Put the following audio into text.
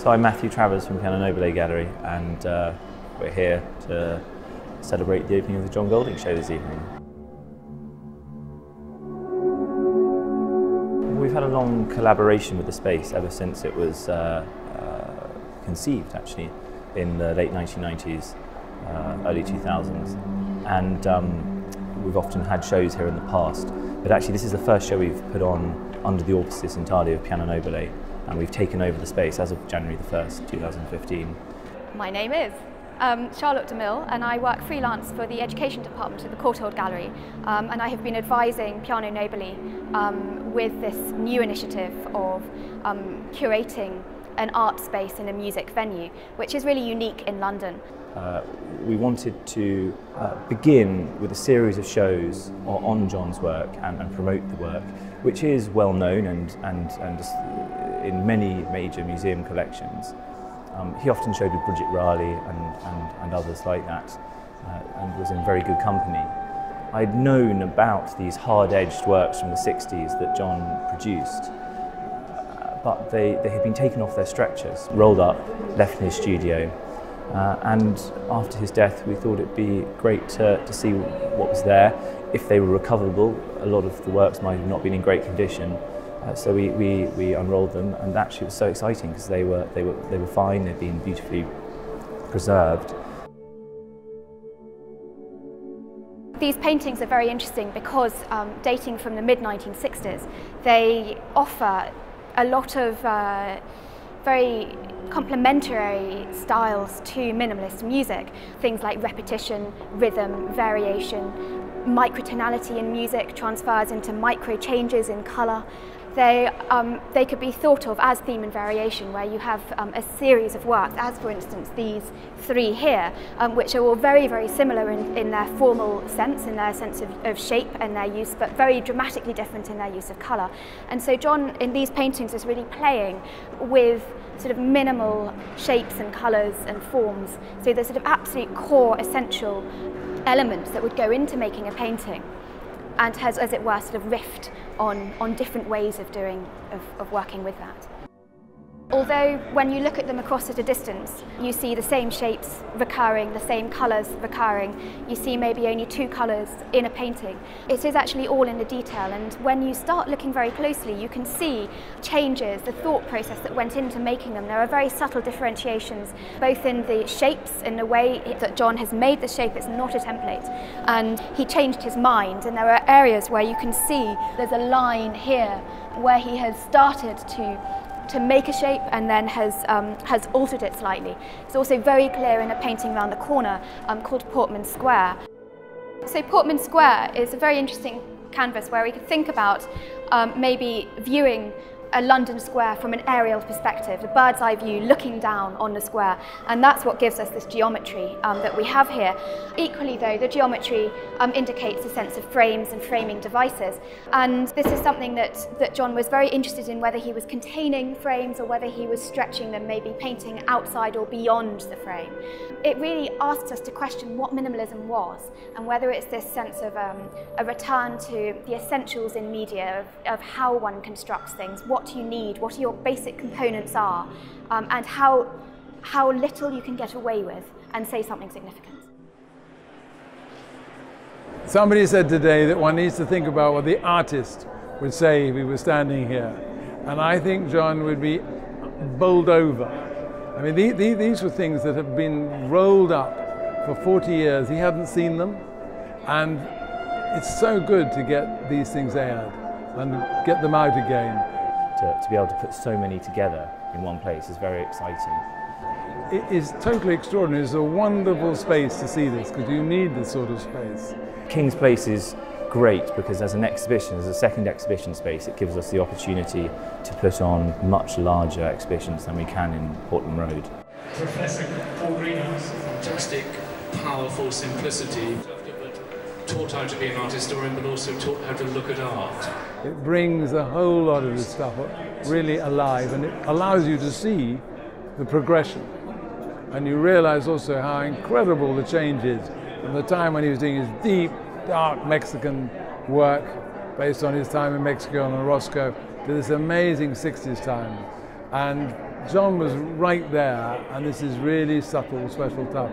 So I'm Matthew Travers from Nobile Gallery, and we're here to celebrate the opening of the John Golding show this evening. We've had a long collaboration with the space ever since it was conceived, actually, in the late 1990s, early 2000s, and we've often had shows here in the past, but actually this is the first show we've put on under the auspices entirely of Piano Nobile, and we've taken over the space as of January the 1st, 2015. My name is Charlotte de Mille, and I work freelance for the education department at the Courtauld Gallery, and I have been advising Piano Nobile with this new initiative of curating an art space in a music venue, which is really unique in London. We wanted to begin with a series of shows on John's work and promote the work, which is well known and in many major museum collections. He often showed with Bridget Riley and others like that, and was in very good company. I'd known about these hard-edged works from the 60s that John produced, but they had been taken off their stretchers, rolled up, left in his studio, and after his death we thought it'd be great to see what was there. If they were recoverable, a lot of the works might have not been in great condition, so we unrolled them, and actually it was so exciting because they were fine, they'd been beautifully preserved. These paintings are very interesting because, dating from the mid-1960s, they offer a lot of very complementary styles to minimalist music. Things like repetition, rhythm, variation, microtonality in music transfers into micro changes in colour. They could be thought of as theme and variation, where you have a series of works, as for instance these three here, which are all very, very similar in their formal sense, in their sense of shape and their use, but very dramatically different in their use of colour. And so John, in these paintings, is really playing with sort of minimal shapes and colours and forms. So the sort of absolute core, essential elements that would go into making a painting, and has, as it were, sort of riffed on different ways of working with that. Although when you look at them across at a distance, you see the same shapes recurring, the same colours recurring, you see maybe only two colours in a painting. It is actually all in the detail, and when you start looking very closely, you can see changes, the thought process that went into making them. There are very subtle differentiations, both in the shapes, in the way that John has made the shape. It's not a template, and he changed his mind, and there are areas where you can see there's a line here where he has started to make a shape and then has altered it slightly. It's also very clear in a painting around the corner called Portman Square. So Portman Square is a very interesting canvas where we could think about maybe viewing a London square from an aerial perspective, a bird's eye view looking down on the square, and that's what gives us this geometry that we have here. Equally though, the geometry indicates a sense of frames and framing devices, and this is something that John was very interested in, whether he was containing frames or whether he was stretching them, maybe painting outside or beyond the frame. It really asks us to question what minimalism was, and whether it's this sense of a return to the essentials in media, of how one constructs things, what you need, what your basic components are, and how little you can get away with and say something significant. Somebody said today that one needs to think about what the artist would say if he was standing here, and I think John would be bowled over. I mean, these were things that have been rolled up for 40 years. He hadn't seen them, and it's so good to get these things aired and get them out again. To be able to put so many together in one place is very exciting. It is totally extraordinary. It's a wonderful space to see this, because you need this sort of space. King's Place is great because as an exhibition, as a second exhibition space, it gives us the opportunity to put on much larger exhibitions than we can in Portland Road. Professor Paul Greenhouse. Fantastic, powerful simplicity. Taught how to be an art historian, but also taught how to look at art. It brings a whole lot of this stuff really alive, and it allows you to see the progression. And you realize also how incredible the change is from the time when he was doing his deep, dark Mexican work based on his time in Mexico on the Roscoe to this amazing 60s time. And John was right there, and this is really subtle, special stuff.